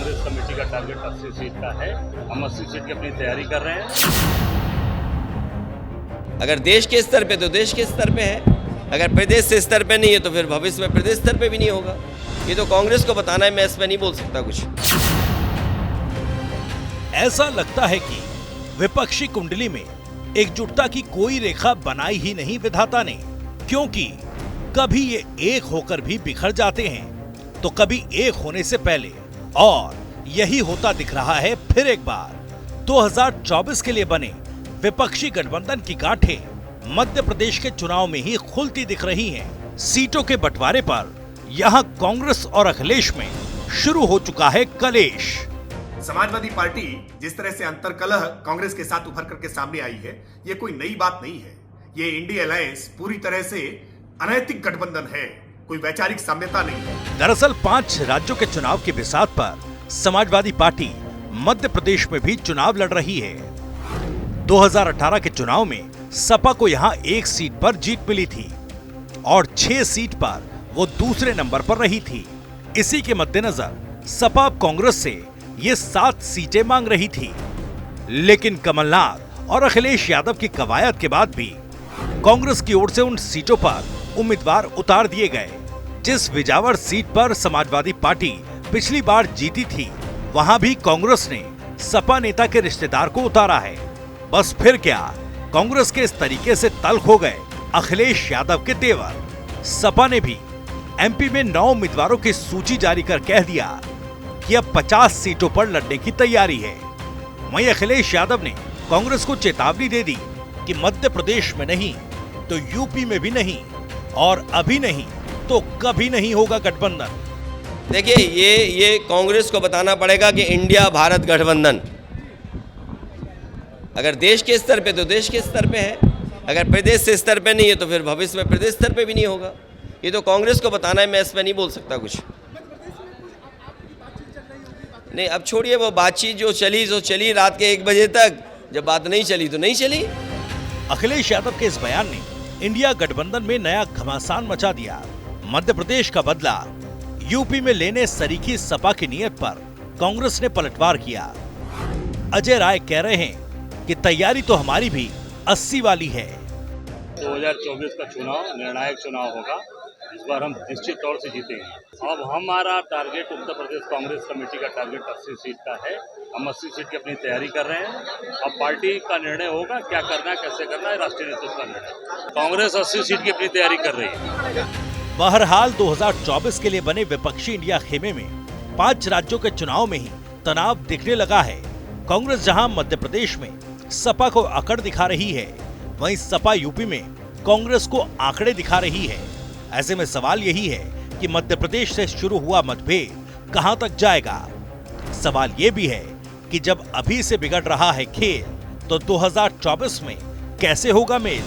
Congress committee का target 80 seat का है। हम 80 सीट की अपनी तैयारी कर रहे हैं। अगर देश के स्तर पे तो देश के स्तर पे है, अगर प्रदेश से स्तर पे नहीं है तो फिर भविष्य में प्रदेश स्तर पे भी नहीं होगा। ये तो कांग्रेस को बताना है, मैं इस पे नहीं बोल सकता कुछ। ऐसा लगता है कि विपक्षी कुंडली में एकजुटता की कोई रेखा बनाई ही नहीं विधाता ने, क्योंकि कभी ये एक होकर भी बिखर जाते हैं तो कभी एक होने से पहले, और यही होता दिख रहा है फिर एक बार। 2024 के लिए बने विपक्षी गठबंधन की गांठें मध्य प्रदेश के चुनाव में ही खुलती दिख रही हैं। सीटों के बंटवारे पर यहां कांग्रेस और अखिलेश में शुरू हो चुका है कलेश। समाजवादी पार्टी जिस तरह से अंतरकलह कांग्रेस के साथ उभर करके सामने आई है, ये कोई नई बात नहीं है। ये इंडिया अलायंस पूरी तरह से अनैतिक गठबंधन है, कोई वैचारिक साम्यता नहीं है। दरअसल 5 राज्यों के चुनाव के बिसात पर समाजवादी पार्टी मध्य प्रदेश में भी चुनाव लड़ रही है। 2018 के चुनाव में सपा को यहां 1 सीट पर जीत मिली थी और 6 सीट पर वो दूसरे नंबर पर रही थी। इसी के मद्देनजर सपा कांग्रेस से ये 7 सीटें मांग रही थी, लेकिन कमलनाथ और अखिलेश यादव की कवायद के बाद भी कांग्रेस की ओर से उन सीटों पर उम्मीदवार उतार दिए गए। जिस विजावर सीट पर समाजवादी पार्टी पिछली बार जीती थी, वहां भी कांग्रेस ने सपा नेता के रिश्तेदार को उतारा है। बस फिर क्या, कांग्रेस के इस तरीके से तल्ख हो गए अखिलेश यादव के तेवर। सपा ने भी एमपी में 9 उम्मीदवारों की सूची जारी कर कह दिया कि अब 50 सीटों पर लड़ने की तैयारी है। वहीं अखिलेश यादव ने कांग्रेस को चेतावनी दे दी कि मध्य प्रदेश में नहीं तो यूपी में भी नहीं, और अभी नहीं तो कभी नहीं होगा गठबंधन। देखिए, ये कांग्रेस को बताना पड़ेगा कि इंडिया भारत गठबंधन अगर देश के स्तर पे तो देश के स्तर पे है, अगर प्रदेश से स्तर पे नहीं है तो फिर भविष्य में प्रदेश स्तर पे भी नहीं होगा। ये तो कांग्रेस को बताना है, मैं इस पे नहीं बोल सकता कुछ। नहीं, अब छोड़िए, वो बातचीत जो चली सो चली रात के 1 बजे तक। जब बात नहीं चली तो नहीं चली। अखिलेश यादव के इस बयान ने इंडिया गठबंधन में नया घमासान मचा दिया। मध्य प्रदेश का बदला यूपी में लेने सरीखी सपा की नीयत पर कांग्रेस ने पलटवार किया। अजय राय कह रहे हैं कि तैयारी तो हमारी भी 80 वाली है। 2024 का चुनाव निर्णायक चुनाव होगा। इस बार हम निश्चित तौर से जीतेंगे। अब हमारा टारगेट उत्तर प्रदेश कांग्रेस कमेटी का टारगेट 80 सीट का है। हम 80 सीट की अपनी तैयारी कर रहे हैं। अब पार्टी का निर्णय होगा, क्या करना है, कैसे करना है, राष्ट्रीय नेतृत्व का निर्णय। कांग्रेस 80 सीट की अपनी तैयारी कर रही है। बहरहाल 2024 के लिए बने विपक्षी इंडिया खेमे में 5 राज्यों के चुनाव में ही तनाव दिखने लगा है। कांग्रेस जहां मध्य प्रदेश में सपा को अकड़ दिखा रही है, वहीं सपा यूपी में कांग्रेस को आंकड़े दिखा रही है। ऐसे में सवाल यही है कि मध्य प्रदेश से शुरू हुआ मतभेद कहां तक जाएगा। सवाल ये भी है कि जब अभी से बिगड़ रहा है खेल, तो 2024 में कैसे होगा मेल।